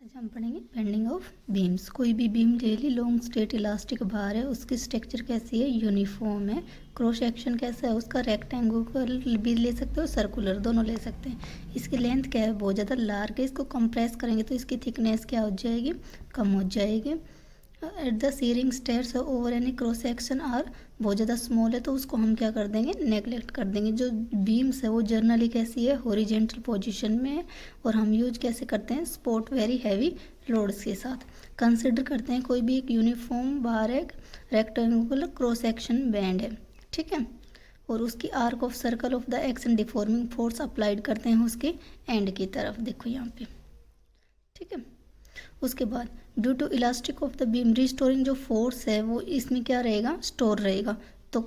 आज हम पढ़ेंगे बेंडिंग ऑफ बीम्स। कोई भी बीम डेली लॉन्ग स्ट्रेट इलास्टिक बार है, उसकी स्ट्रक्चर कैसी है, यूनिफॉर्म है। क्रॉस सेक्शन कैसा है उसका, रेक्टेंगुलर भी ले सकते हो, सर्कुलर दोनों ले सकते हैं। इसकी लेंथ क्या है, बहुत ज़्यादा लार्ज है। इसको कंप्रेस करेंगे तो इसकी थिकनेस क्या हो जाएगी, कम हो जाएगी। At the searing stairs over any cross section आर बहुत ज़्यादा स्मॉल है, तो उसको हम क्या कर देंगे, नेगलेक्ट कर देंगे। जो बीम्स है वो जर्नली कैसी है, हॉरिजेंटल पोजीशन में है। और हम यूज कैसे करते हैं, सपोर्ट वेरी हैवी लोड्स के साथ। कंसिडर करते हैं कोई भी एक यूनिफॉर्म बार एक रेक्टेंगुलर क्रॉस सेक्शन बैंड है, ठीक है। और उसकी arc of circle of the action deforming force applied करते हैं उसके एंड की तरफ, देखो यहाँ पे, ठीक है। उसके बाद due to elastic of the beam restoring जो फोर्स है वो इसमें क्या रहेगा, स्टोर रहेगा। तो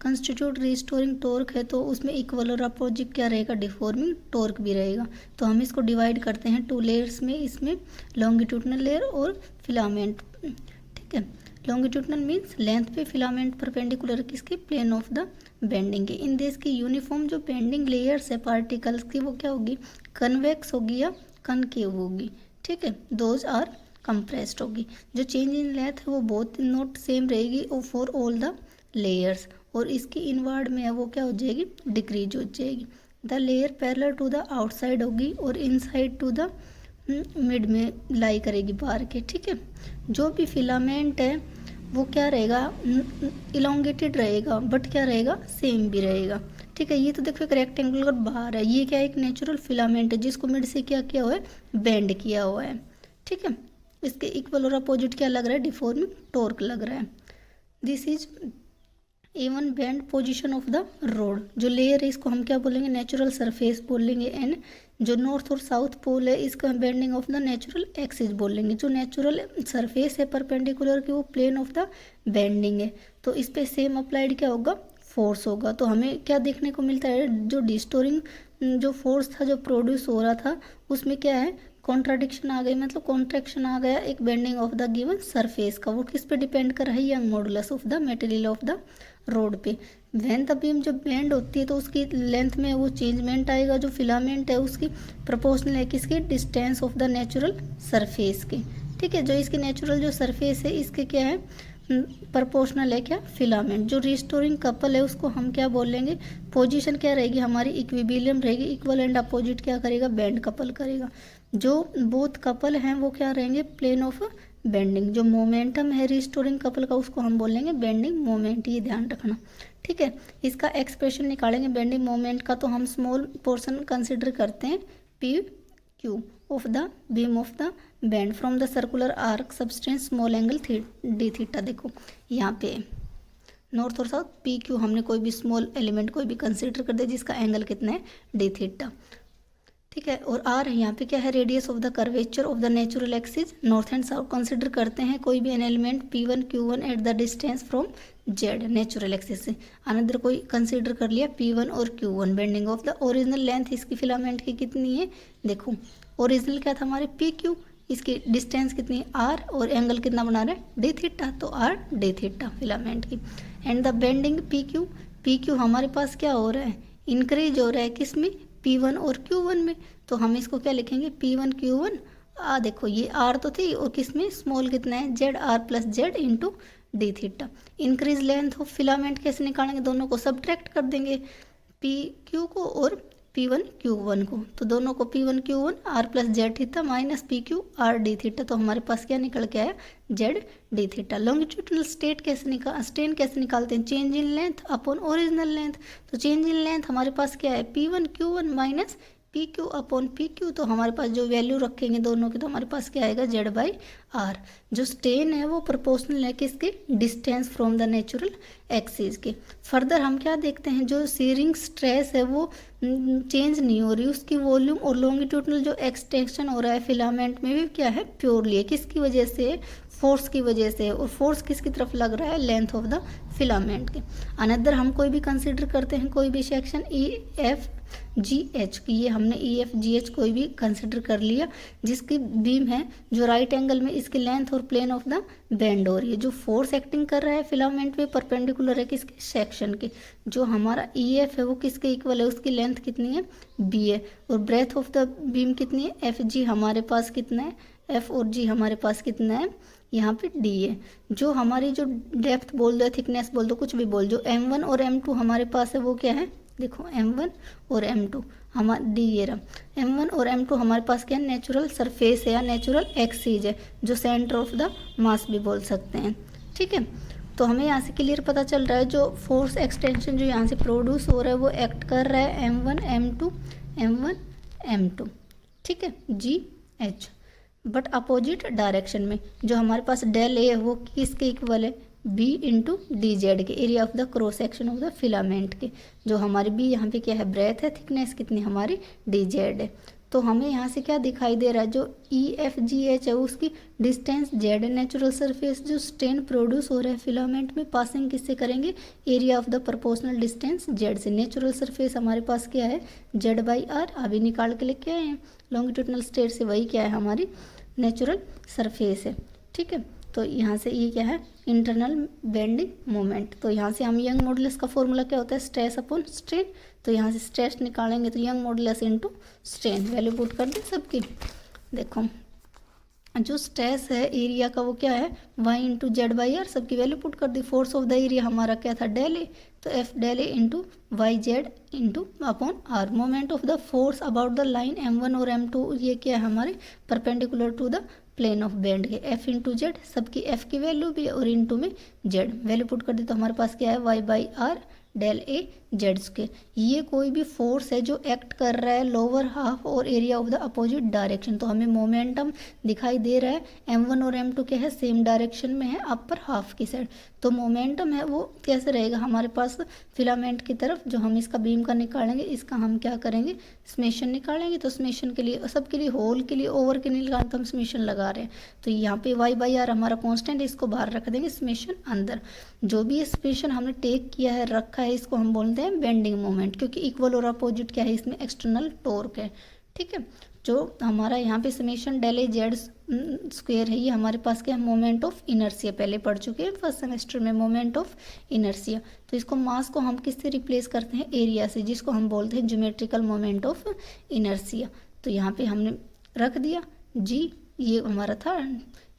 कंस्टिट्यूट रिस्टोरिंग टॉर्क है, तो उसमें इक्वल और अपोजिट क्या रहेगा, डिफॉर्मिंग टॉर्क भी रहेगा। तो हम इसको डिवाइड करते हैं टू लेयर्स में, इसमें लॉन्गिट्यूडनल लेयर और फिलामेंट, ठीक है। लॉन्गिट्यूडनल मीन्स लेंथ पे, फिलामेंट परपेंडिकुलर किसके, प्लेन ऑफ द बेंडिंग के। इन देश की यूनिफॉर्म जो बेंडिंग लेयर्स है पार्टिकल्स की वो क्या होगी, कन्वेक्स होगी या कनकेव होगी, ठीक है। दोज आर कंप्रेस्ड होगी। जो चेंज इन लेंथ है वो बहुत नॉट सेम रहेगी फॉर ऑल द लेयर्स। और इसकी इनवर्ड में है वो क्या हो जाएगी, डिक्रीज हो जाएगी। The layer parallel to the outside होगी और इनसाइड टू द मिड में लाई करेगी बार के, ठीक है। जो भी फिलामेंट है वो क्या रहेगा, इलोंगेटेड रहेगा, बट क्या रहेगा, सेम भी रहेगा, ठीक है। ये तो देखो एक रेक्टेंगुलर बार है, ये क्या है, एक नेचुरल फिलामेंट है जिसको मिड से क्या किया हुआ है, बेंड किया हुआ है, ठीक है। इसके इक्वल और अपोजिट क्या लग रहा है, डिफॉर्मिंग टॉर्क लग रहा है। This is even bend position of the road. जो लेयर है इसको हम क्या बोलेंगे, नेचुरल सरफेस बोलेंगे। एंड जो नॉर्थ और साउथ पोल है इसका bending of the natural axis बोलेंगे। जो नेचुरल सरफेस है परपेंडिकुलर की वो प्लेन ऑफ द बेंडिंग है, तो इस पे सेम अप्लाइड क्या होगा, फोर्स होगा। तो हमें क्या देखने को मिलता है, जो डिस्टोरिंग जो फोर्स था जो प्रोड्यूस हो रहा था उसमें क्या है, कॉन्ट्राडिक्शन आ गई, मतलब कॉन्ट्रैक्शन आ गया एक bending of the given surface का। वो किस पे डिपेंड कर रहा है, young modulus of the material of the road पे। व्हेन द बीम जब बेंड होती है तो उसकी लेंथ में वो चेंजमेंट आएगा। जो फिलामेंट है उसकी प्रोपोर्शनल है किसके, distance of the natural surface के, ठीक है। जो इसकी नेचुरल जो सरफेस है इसके क्या है, प्रोपोर्शनल है क्या, फिलामेंट। जो रिस्टोरिंग कपल है उसको हम क्या बोलेंगे, पोजीशन क्या रहेगी हमारी, इक्विलिब्रियम रहेगी। इक्वल एंड अपोजिट क्या करेगा, बेंड कपल करेगा। जो बोथ कपल हैं वो क्या रहेंगे, प्लेन ऑफ बेंडिंग। जो मोमेंटम है रिस्टोरिंग कपल का उसको हम बोलेंगे बेंडिंग मोमेंट, ये ध्यान रखना, ठीक है। इसका एक्सप्रेशन निकालेंगे बेंडिंग मोमेंट का, तो हम स्मॉल पोर्शन कंसिडर करते हैं, P Q of the beam of the bend from the circular arc substance small angle D theta. देखो यहाँ पे नॉर्थ और साउथ, पी क्यू हमने कोई भी स्मॉल एलिमेंट कोई भी कंसिडर कर दिया जिसका एंगल कितना है, डी थीटा, ठीक है। और आर यहाँ पे क्या है, radius of the curvature of the natural axis north and south. Consider करते हैं कोई भी an element P1 Q1 at the distance from Z natural axis से। अनदर कोई कंसिडर कर लिया P1 और Q1। Bending of the original length इसकी फिलामेंट की कितनी है, देखो ओरिजिनल क्या था हमारे PQ, इसकी डिस्टेंस कितनी है R, और एंगल कितना बना रहे हैं, डी थीटा, तो R डी थीटा फिलामेंट की। एंड द बेंडिंग PQ हमारे पास क्या हो रहा है, इंक्रीज हो रहा है किसमें, P1 और Q1 में। तो हम इसको क्या लिखेंगे, P1 Q1, देखो ये R तो थी और किसमें स्मॉल कितना है, Z, R plus Z into D theta. Increase length of filament कैसे निकालेंगे, दोनों को सब्ट्रैक्ट कर देंगे, PQ को और P1 Q1 को। तो दोनों को P1 Q1 R plus Z theta minus PQ R D theta. तो हमारे पास क्या निकल के आया, Z D theta. Longitudinal strain कैसे निकालते हैं, change in length upon original length. तो चेंज इन लेंथ हमारे पास क्या है, P1 Q1 minus PQ upon PQ। तो हमारे पास जो वैल्यू रखेंगे दोनों की, तो हमारे पास क्या आएगा, जेड बाई आर। जो स्ट्रेन है वो प्रोपोर्शनल है किसके, distance from the natural axis के। फर्दर हम क्या देखते हैं, जो सीरिंग स्ट्रेस है वो चेंज नहीं हो रही, उसकी वॉल्यूम और लॉन्गिट्यूडनल जो एक्सटेंशन हो रहा है फिलामेंट में भी क्या है, प्योरली है। किसकी वजह से, फोर्स की वजह से। और फोर्स किसकी तरफ लग रहा है, लेंथ ऑफ द फिलामेंट के। अनदर हम कोई भी कंसिडर करते हैं कोई भी सेक्शन EFGH की, ये हमने EFGH कोई भी कंसिडर कर लिया जिसकी बीम है जो राइट एंगल में इसकी लेंथ और प्लेन ऑफ द बेंड हो रही है। जो फोर्स एक्टिंग कर रहा है फिलामेंट पे परपेंडिकुलर है किसके, सेक्शन के। जो हमारा EF है वो किसके इक्वल है, उसकी लेंथ कितनी है, बी है, और ब्रेथ ऑफ द बीम कितनी है, एफ जी हमारे पास कितना है, एफ और जी हमारे पास कितना है, यहाँ पे डी है। जो हमारी जो डेप्थ बोल दो, थिकनेस बोल दो, कुछ भी बोल, जो M1 और M2 हमारे पास है वो क्या है, देखो M1 और M2 हमारा डी ये रहा। M1 और M2 हमारे पास क्या है, नेचुरल सरफेस है या नेचुरल एक्सिस है, जो सेंटर ऑफ द मास भी बोल सकते हैं। ठीक है, तो हमें यहाँ से क्लियर पता चल रहा है जो फोर्स एक्सटेंशन जो यहाँ से प्रोड्यूस हो रहा है वो एक्ट कर रहा है M1 M2 ठीक है, GH, बट अपोजिट डायरेक्शन में। जो हमारे पास डेल ए है वो किसके इक्वल है, बी इंटू डी जेड के, area of the cross section of the filament के। जो हमारी बी यहाँ पे क्या है, ब्रेथ है, थिकनेस कितनी हमारी डी जेड है। तो हमें यहाँ से क्या दिखाई दे रहा है, जो ई एफ जी एच है उसकी डिस्टेंस जेड है, नेचुरल सरफेस जो स्ट्रेन प्रोड्यूस हो रहा है फिलामेंट में पासिंग किससे करेंगे, area of the proportional distance Z से। नेचुरल सरफेस हमारे पास क्या है, जेड बाई आर, अभी निकाल के लेके आए हैं लॉन्गिट्यूडनल स्ट्रेट से, वही क्या है हमारी नेचुरल सरफेस है। ठीक है, तो यहाँ से ये क्या है, इंटरनल बेंडिंग मोमेंट। तो यहाँ से हम यंग मॉडुलस का फॉर्मूला क्या होता है, स्ट्रेस अपॉन स्ट्रेन। तो यहाँ से स्ट्रेस निकालेंगे तो young modulus into strain, value put कर दें सबकी। देखो जो स्ट्रेस है एरिया का वो क्या है, Y into Z by R, सबकी वैल्यू पुट कर दी। फोर्स ऑफ द एरिया हमारा क्या था, डेल ए, तो F del A into Y Z into upon R. Moment of the force about the line M1 और M2 ये क्या है हमारे perpendicular to the plane of bend के, एफ इंटू जेड, सबकी एफ की वैल्यू भी है और इंटू में जेड, वैल्यू पुट कर दी तो हमारे पास क्या है, Y by R del A Z square. ये कोई भी फोर्स है जो एक्ट कर रहा है लोअर हाफ और area of the opposite direction. तो हमें मोमेंटम दिखाई दे रहा है, M1 और M2 क्या है, सेम डायरेक्शन में है, अपर हाफ की साइड। तो मोमेंटम है वो कैसे रहेगा हमारे पास, फिलामेंट की तरफ। जो हम इसका बीम का निकालेंगे, इसका हम क्या करेंगे, स्मेशन निकालेंगे। तो स्मेशन के लिए, सबके लिए, होल के लिए ओवर के नहीं निकालते, तो हम स्मेशन लगा रहे हैं। तो यहाँ पे वाई बाई आर हमारा कॉन्स्टेंट, इसको बाहर रख देंगे, स्मेशन अंदर। जो भी स्पेशन हमने टेक किया है, रखा है, इसको हम बोलते हैं बेंडिंग मोमेंट, क्योंकि इक्वल और अपोजिट क्या है, इसमें एक्सटर्नल टॉर्क है। ठीक है, जो हमारा यहाँ पे summation del A Z square है, ये हमारे पास क्या है, मोमेंट ऑफ इनर्सिया, पहले पढ़ चुके हैं फर्स्ट सेमेस्टर में, मोमेंट ऑफ इनर्सिया। तो इसको मास को हम किससे रिप्लेस करते हैं, एरिया से, जिसको हम बोलते हैं ज्योमेट्रिकल मोमेंट ऑफ इनर्सिया। तो यहाँ पे हमने रख दिया जी, ये हमारा था।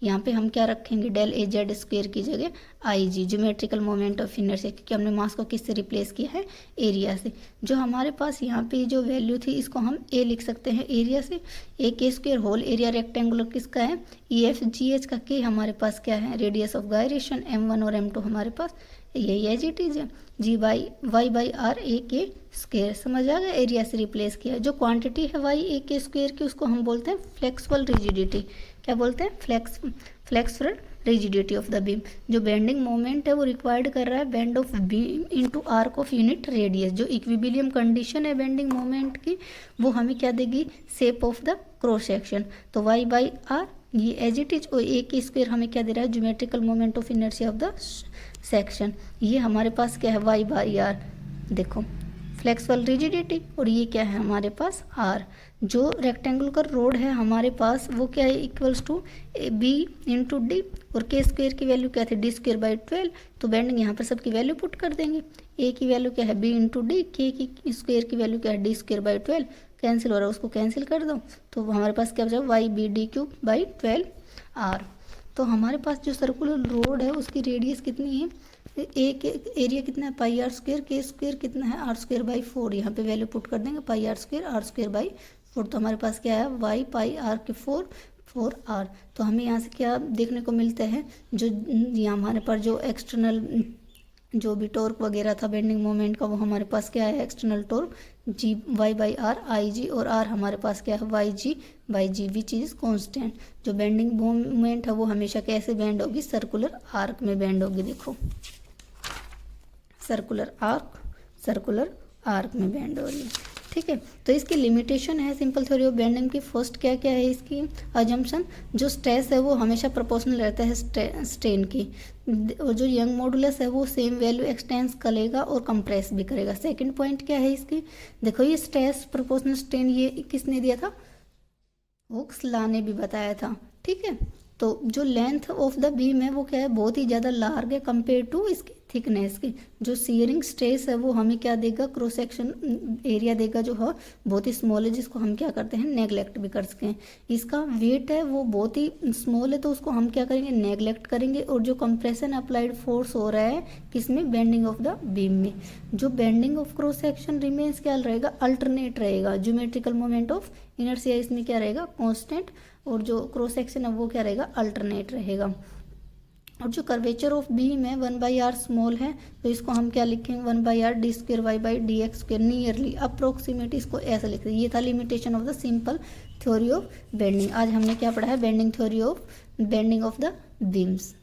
यहाँ पे हम क्या रखेंगे, डेल ए जेड स्क्वायर की जगह आई जी, ज्योमेट्रिकल मोमेंट ऑफ इनर्शिया, क्योंकि हमने मास को किससे रिप्लेस किया है, एरिया से। जो हमारे पास यहाँ पे जो वैल्यू थी, इसको हम ए लिख सकते हैं एरिया से, ए के स्क्वायर होल एरिया रेक्टेंगुलर किसका है, ई एफ जी एच का, के हमारे पास क्या है, रेडियस ऑफ गायरेशन, M1 और M2 हमारे पास यही एज इट इज है, जी by Y by R A के स्क्वायर। समझ आ गया, एरिया से रिप्लेस किया। जो क्वांटिटी है वाई ए के स्क्वायर की, उसको हम बोलते हैं फ्लेक्सिबल रिजिडिटी। क्या बोलते हैं, flexible rigidity of the beam. जो बेंडिंग मोमेंट है वो रिक्वायर्ड कर रहा है bend of beam into arc of unit radius. जो इक्विलिब्रियम कंडीशन है बेंडिंग मोमेंट की, वो हमें क्या देगी, shape of the cross section. तो वाई बाई आर ये एज इट इज, और ए के स्क्वायर हमें क्या दे रहा है, geometrical moment of inertia of the section. ये हमारे पास क्या है, वाई बाई आर, देखो फ्लेक्सिबल रिजिडिटी, और ये क्या है हमारे पास आर। जो रेक्टेंगुलर रोड है हमारे पास वो क्या है, equals to B into D, और के स्क्वायर की वैल्यू क्या थी, डी स्क्वायर बाई 12। तो बेंडिंग यहाँ पर सबकी वैल्यू पुट कर देंगे। ए की वैल्यू क्या है, बी इंटू डी, के की स्क्वायर की वैल्यू क्या है, डी स्क्वायर बाई 12। कैंसिल हो रहा है, उसको कैंसिल कर दो, तो हमारे पास क्या बचा, Y B D cube by 12 R. तो हमारे पास जो सर्कुलर रोड है उसकी रेडियस कितनी है, ए के एरिया कितना है, पाई आर स्क्वायर, के स्क्वायर कितना है, आर स्क्वायर बाई 4। यहाँ पे वैल्यू पुट कर देंगे, पाई आर स्क्वायर बाई 4। तो हमारे पास क्या है, वाई पाई आर के 4 आर। तो हमें यहाँ से क्या देखने को मिलता है, जो यहाँ हमारे पास जो एक्सटर्नल जो भी टॉर्क वगैरह था बेंडिंग मोमेंट का, वो हमारे पास क्या है, external torque G Y by R I G, और आर हमारे पास क्या है, Y G by G, which is constant. जो बेंडिंग मोमेंट है वो हमेशा कैसे बेंड होगी, सर्कुलर आर्क में बेंड होगी। देखो सर्कुलर आर्क में बेंड हो रही है। ठीक है, तो इसकी लिमिटेशन है सिंपल थ्योरी ऑफ बेंडिंग की। फर्स्ट क्या क्या है इसकी अजम्पशन, जो स्ट्रेस है वो हमेशा प्रोपोर्शनल रहता है स्ट्रेन की, और जो यंग मॉडुलस है वो सेम वैल्यू एक्सटेंस करेगा और कंप्रेस भी करेगा। सेकंड पॉइंट क्या है इसकी, देखो ये स्ट्रेस प्रोपोर्शनल स्ट्रेन ये किसने दिया था, हुक्स लॉ ने भी बताया था। ठीक है, तो जो लेंथ ऑफ द बीम है वो क्या है, बहुत ही ज़्यादा लार्ज है कंपेयर टू इसके थिकनेस की। जो शियरिंग स्ट्रेस है वो हमें क्या देगा, क्रॉस सेक्शन एरिया देगा जो है बहुत ही स्मॉल है, जिसको हम क्या करते हैं, नेगलेक्ट भी कर सकते हैं। इसका वेट है वो बहुत ही स्मॉल है, तो उसको हम क्या करेंगे, नेगलेक्ट करेंगे। और जो कंप्रेशन अप्लाइड फोर्स हो रहा है किसमें, बेंडिंग ऑफ द बीम में, जो bending of cross section remains क्या रहेगा, अल्टरनेट रहेगा। ज्योमेट्रिकल मोमेंट ऑफ इनर्शिया इसमें क्या रहेगा, कांस्टेंट, और जो क्रॉस सेक्शन है वो क्या रहेगा, अल्टरनेट रहेगा। और जो कर्वेचर ऑफ बीम है 1/r स्मॉल है, तो इसको हम क्या लिखेंगे, 1/r d² y/dx², nearly approximate, इसको ऐसे लिखते हैं। ये था limitation of the simple theory of bending. आज हमने क्या पढ़ा है, bending theory of bending of the beams.